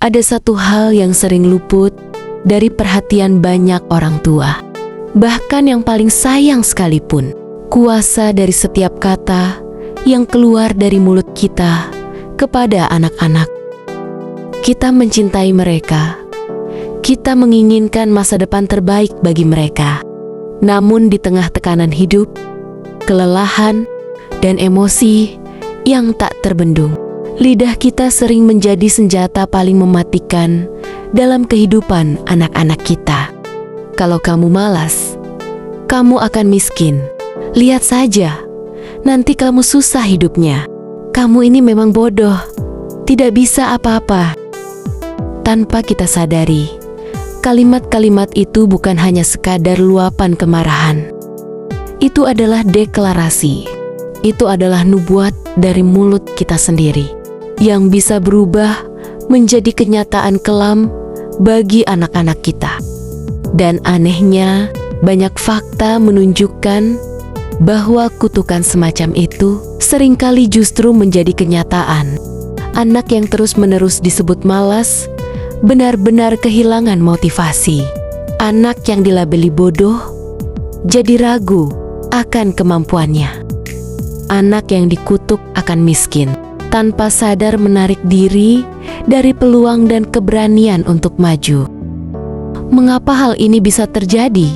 Ada satu hal yang sering luput dari perhatian banyak orang tua, bahkan yang paling sayang sekalipun. Kuasa dari setiap kata yang keluar dari mulut kita kepada anak-anak. Kita mencintai mereka. Kita menginginkan masa depan terbaik bagi mereka. Namun di tengah tekanan hidup, kelelahan, dan emosi yang tak terbendung, lidah kita sering menjadi senjata paling mematikan dalam kehidupan anak-anak kita. Kalau kamu malas, kamu akan miskin. Lihat saja, nanti kamu susah hidupnya. Kamu ini memang bodoh, tidak bisa apa-apa. Tanpa kita sadari, kalimat-kalimat itu bukan hanya sekadar luapan kemarahan. Itu adalah deklarasi. Itu adalah nubuat dari mulut kita sendiri yang bisa berubah menjadi kenyataan kelam bagi anak-anak kita. Dan anehnya, banyak fakta menunjukkan bahwa kutukan semacam itu seringkali justru menjadi kenyataan. Anak yang terus-menerus disebut malas benar-benar kehilangan motivasi. Anak yang dilabeli bodoh jadi ragu akan kemampuannya. Anak yang dikutuk akan miskin, tanpa sadar menarik diri dari peluang dan keberanian untuk maju. Mengapa hal ini bisa terjadi?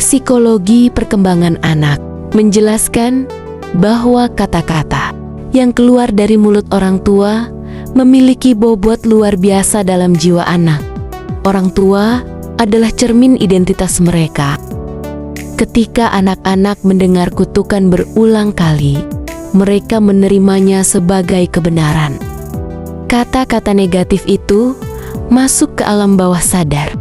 Psikologi perkembangan anak menjelaskan bahwa kata-kata yang keluar dari mulut orang tua memiliki bobot luar biasa dalam jiwa anak. Orang tua adalah cermin identitas mereka. Ketika anak-anak mendengar kutukan berulang kali, mereka menerimanya sebagai kebenaran. Kata-kata negatif itu masuk ke alam bawah sadar,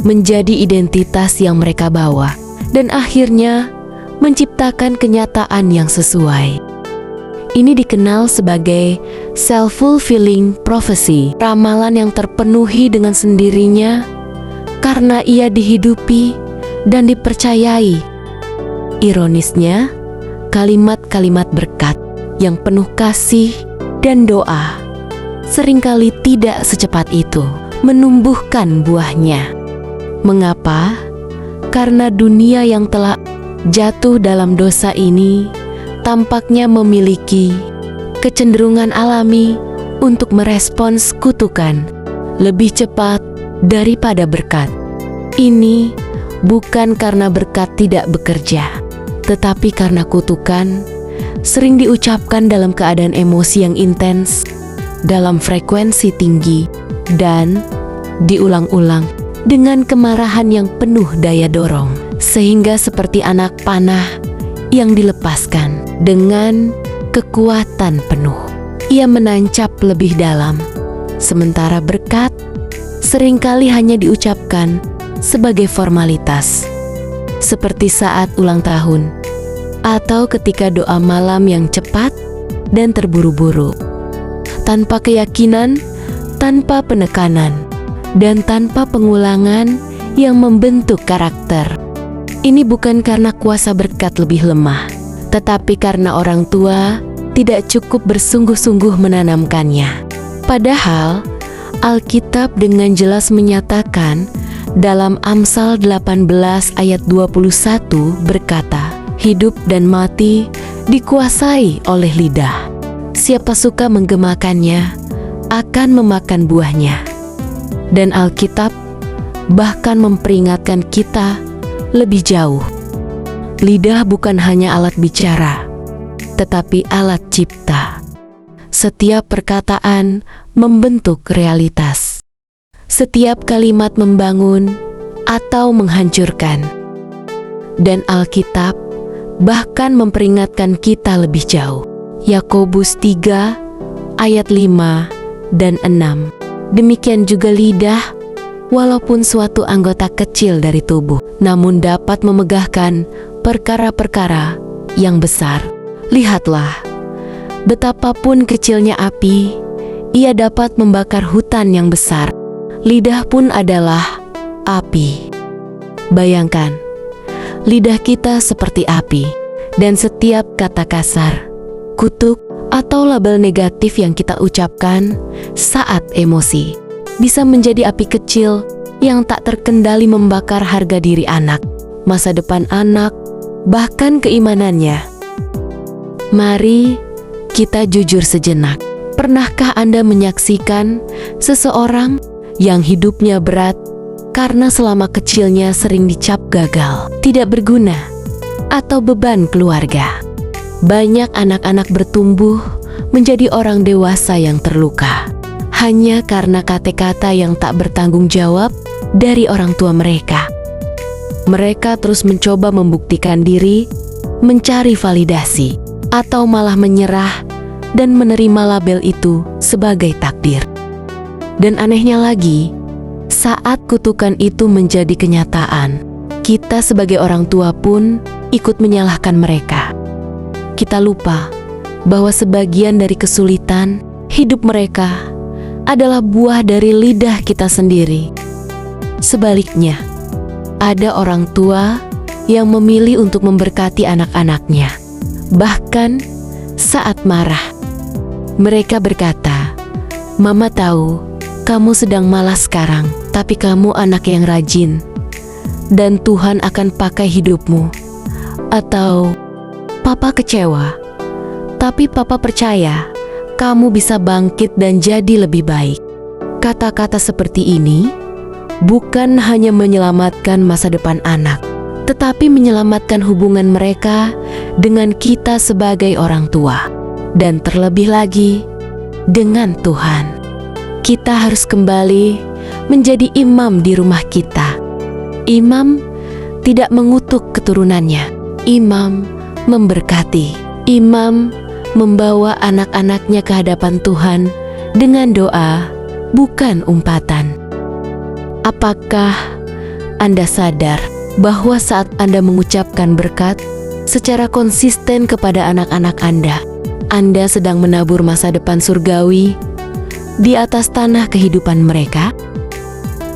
menjadi identitas yang mereka bawa, dan akhirnya menciptakan kenyataan yang sesuai. Ini dikenal sebagai self-fulfilling prophecy, ramalan yang terpenuhi dengan sendirinya karena ia dihidupi dan dipercayai. Ironisnya, kalimat-kalimat berkat yang penuh kasih dan doa seringkali tidak secepat itu menumbuhkan buahnya. Mengapa? Karena dunia yang telah jatuh dalam dosa ini tampaknya memiliki kecenderungan alami untuk merespons kutukan lebih cepat daripada berkat. Ini bukan karena berkat tidak bekerja, tetapi karena kutukan sering diucapkan dalam keadaan emosi yang intens, dalam frekuensi tinggi, dan diulang-ulang dengan kemarahan yang penuh daya dorong, sehingga seperti anak panah yang dilepaskan dengan kekuatan penuh. Ia menancap lebih dalam, sementara berkat seringkali hanya diucapkan sebagai formalitas, seperti saat ulang tahun atau ketika doa malam yang cepat dan terburu-buru, tanpa keyakinan, tanpa penekanan, dan tanpa pengulangan yang membentuk karakter. Ini bukan karena kuasa berkat lebih lemah, tetapi karena orang tua tidak cukup bersungguh-sungguh menanamkannya. Padahal, Alkitab dengan jelas menyatakan dalam Amsal 18 ayat 21 berkata, hidup dan mati dikuasai oleh lidah. Siapa suka menggemakannya akan memakan buahnya. Dan Alkitab bahkan memperingatkan kita lebih jauh. Lidah bukan hanya alat bicara, tetapi alat cipta. Setiap perkataan membentuk realitas. Setiap kalimat membangun atau menghancurkan. Dan Alkitab bahkan memperingatkan kita lebih jauh. Yakobus 3 ayat 5 dan 6. Demikian juga lidah, walaupun suatu anggota kecil dari tubuh, namun dapat memegahkan perkara-perkara yang besar. Lihatlah, betapapun kecilnya api, ia dapat membakar hutan yang besar. Lidah pun adalah api. Bayangkan, lidah kita seperti api, dan setiap kata kasar, kutuk, atau label negatif yang kita ucapkan saat emosi bisa menjadi api kecil yang tak terkendali membakar harga diri anak, masa depan anak, bahkan keimanannya. Mari kita jujur sejenak. Pernahkah Anda menyaksikan seseorang yang hidupnya berat karena selama kecilnya sering dicap gagal, tidak berguna, atau beban keluarga? Banyak anak-anak bertumbuh menjadi orang dewasa yang terluka hanya karena kata-kata yang tak bertanggung jawab dari orang tua mereka. Mereka terus mencoba membuktikan diri, mencari validasi, atau malah menyerah dan menerima label itu sebagai takdir. Dan anehnya lagi, saat kutukan itu menjadi kenyataan, kita sebagai orang tua pun ikut menyalahkan mereka. Kita lupa bahwa sebagian dari kesulitan hidup mereka adalah buah dari lidah kita sendiri. Sebaliknya, ada orang tua yang memilih untuk memberkati anak-anaknya, bahkan saat marah. Mereka berkata, "Mama tahu kamu sedang malas sekarang, tapi kamu anak yang rajin, dan Tuhan akan pakai hidupmu." Atau, "Papa kecewa, tapi Papa percaya kamu bisa bangkit dan jadi lebih baik." Kata-kata seperti ini bukan hanya menyelamatkan masa depan anak, tetapi menyelamatkan hubungan mereka dengan kita sebagai orang tua. Dan terlebih lagi, dengan Tuhan. Kita harus kembali menjadi imam di rumah kita. Imam tidak mengutuk keturunannya. Imam memberkati. Imam membawa anak-anaknya ke hadapan Tuhan dengan doa, bukan umpatan. Apakah Anda sadar bahwa saat Anda mengucapkan berkat secara konsisten kepada anak-anak Anda sedang menabur masa depan surgawi di atas tanah kehidupan mereka?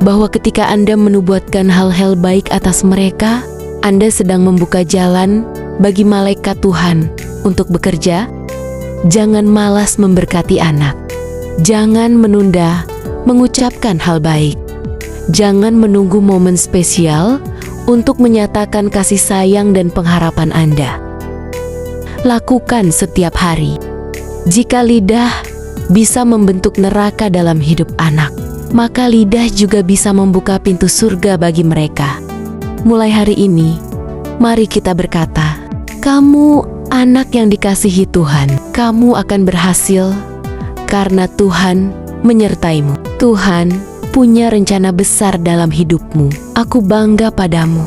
Bahwa ketika Anda menubuatkan hal-hal baik atas mereka, Anda sedang membuka jalan bagi malaikat Tuhan untuk bekerja? Jangan malas memberkati anak. Jangan menunda mengucapkan hal baik. Jangan menunggu momen spesial untuk menyatakan kasih sayang dan pengharapan Anda. Lakukan setiap hari. Jika lidah bisa membentuk neraka dalam hidup anak, maka lidah juga bisa membuka pintu surga bagi mereka. Mulai hari ini, mari kita berkata, "Kamu anak yang dikasihi Tuhan. Kamu akan berhasil karena Tuhan menyertaimu. Tuhan punya rencana besar dalam hidupmu. Aku bangga padamu."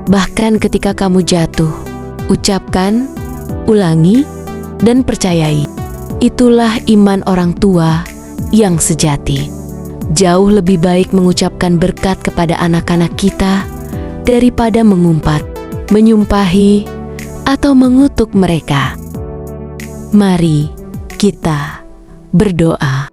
Bahkan ketika kamu jatuh, ucapkan, ulangi, dan percayai. Itulah iman orang tua yang sejati. Jauh lebih baik mengucapkan berkat kepada anak-anak kita daripada mengumpat, menyumpahi, atau mengutuk mereka. Mari kita berdoa.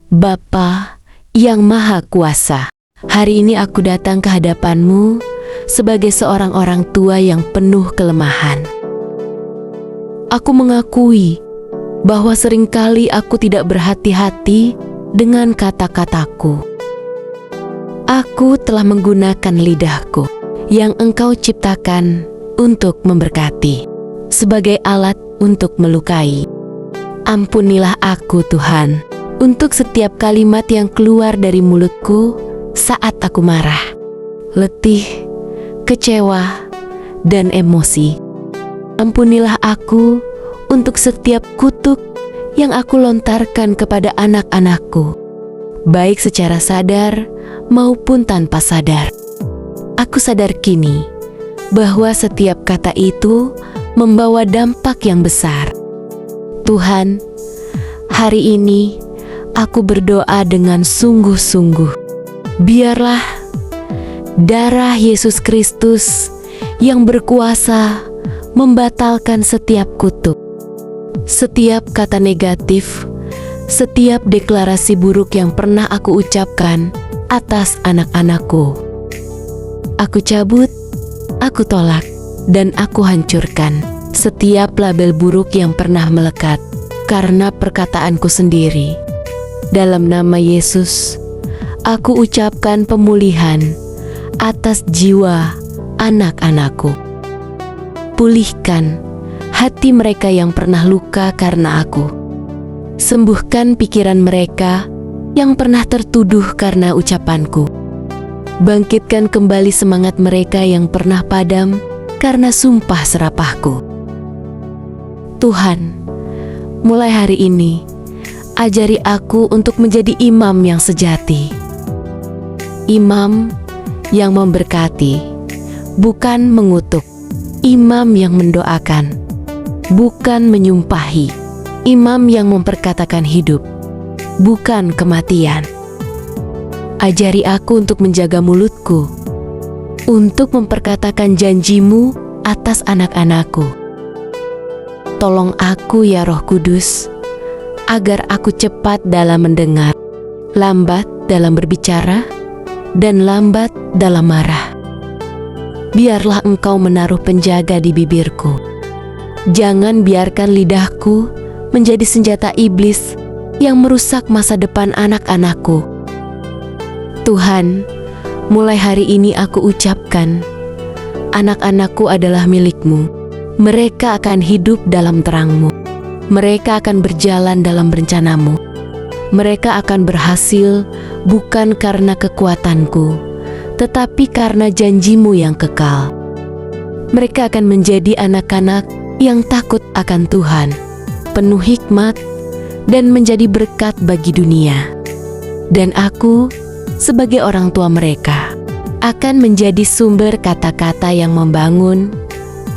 Bapa yang Maha Kuasa, hari ini aku datang ke hadapan-Mu sebagai seorang orang tua yang penuh kelemahan. Aku mengakui bahwa seringkali aku tidak berhati-hati dengan kata-kataku. Aku telah menggunakan lidahku yang Engkau ciptakan untuk memberkati sebagai alat untuk melukai. Ampunilah aku, Tuhan, untuk setiap kalimat yang keluar dari mulutku saat aku marah, letih, kecewa, dan emosi. Ampunilah aku untuk setiap kutuk yang aku lontarkan kepada anak-anakku, baik secara sadar maupun tanpa sadar. Aku sadar kini bahwa setiap kata itu membawa dampak yang besar. Tuhan, hari ini aku berdoa dengan sungguh-sungguh. Biarlah darah Yesus Kristus yang berkuasa membatalkan setiap kutuk, setiap kata negatif, setiap deklarasi buruk yang pernah aku ucapkan atas anak-anakku. Aku cabut, aku tolak, dan aku hancurkan setiap label buruk yang pernah melekat karena perkataanku sendiri. Dalam nama Yesus, aku ucapkan pemulihan atas jiwa anak-anakku. Pulihkan hati mereka yang pernah luka karena aku. Sembuhkan pikiran mereka yang pernah tertuduh karena ucapanku. Bangkitkan kembali semangat mereka yang pernah padam karena sumpah serapahku. Tuhan, mulai hari ini, ajari aku untuk menjadi imam yang sejati. Imam yang memberkati, bukan mengutuk. Imam yang mendoakan, bukan menyumpahi. Imam yang memperkatakan hidup, bukan kematian. Ajari aku untuk menjaga mulutku, untuk memperkatakan janjimu atas anak-anakku. Tolong aku ya Roh Kudus, agar aku cepat dalam mendengar, lambat dalam berbicara, dan lambat dalam marah. Biarlah Engkau menaruh penjaga di bibirku. Jangan biarkan lidahku menjadi senjata iblis yang merusak masa depan anak-anakku. Tuhan, mulai hari ini aku ucapkan, anak-anakku adalah milik-Mu. Mereka akan hidup dalam terang-Mu. Mereka akan berjalan dalam rencana-Mu. Mereka akan berhasil bukan karena kekuatanku, tetapi karena janji-Mu yang kekal. Mereka akan menjadi anak-anak yang takut akan Tuhan, penuh hikmat, dan menjadi berkat bagi dunia. Dan aku, sebagai orang tua mereka, akan menjadi sumber kata-kata yang membangun,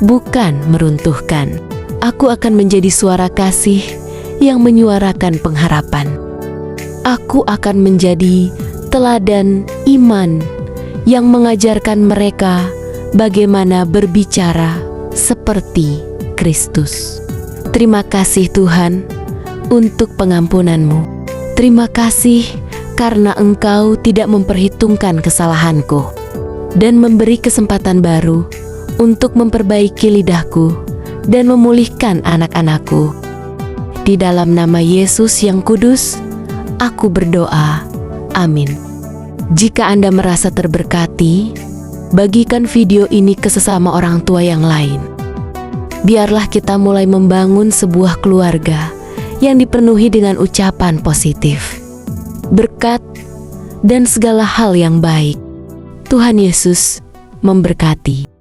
bukan meruntuhkan. Aku akan menjadi suara kasih yang menyuarakan pengharapan. Aku akan menjadi teladan iman yang mengajarkan mereka bagaimana berbicara seperti Kristus. Terima kasih Tuhan untuk pengampunan-Mu. Terima kasih karena Engkau tidak memperhitungkan kesalahanku dan memberi kesempatan baru untuk memperbaiki lidahku dan memulihkan anak-anakku. Di dalam nama Yesus yang kudus, aku berdoa. Amin. Jika Anda merasa terberkati, bagikan video ini ke sesama orang tua yang lain. Biarlah kita mulai membangun sebuah keluarga yang dipenuhi dengan ucapan positif, berkat, dan segala hal yang baik. Tuhan Yesus memberkati.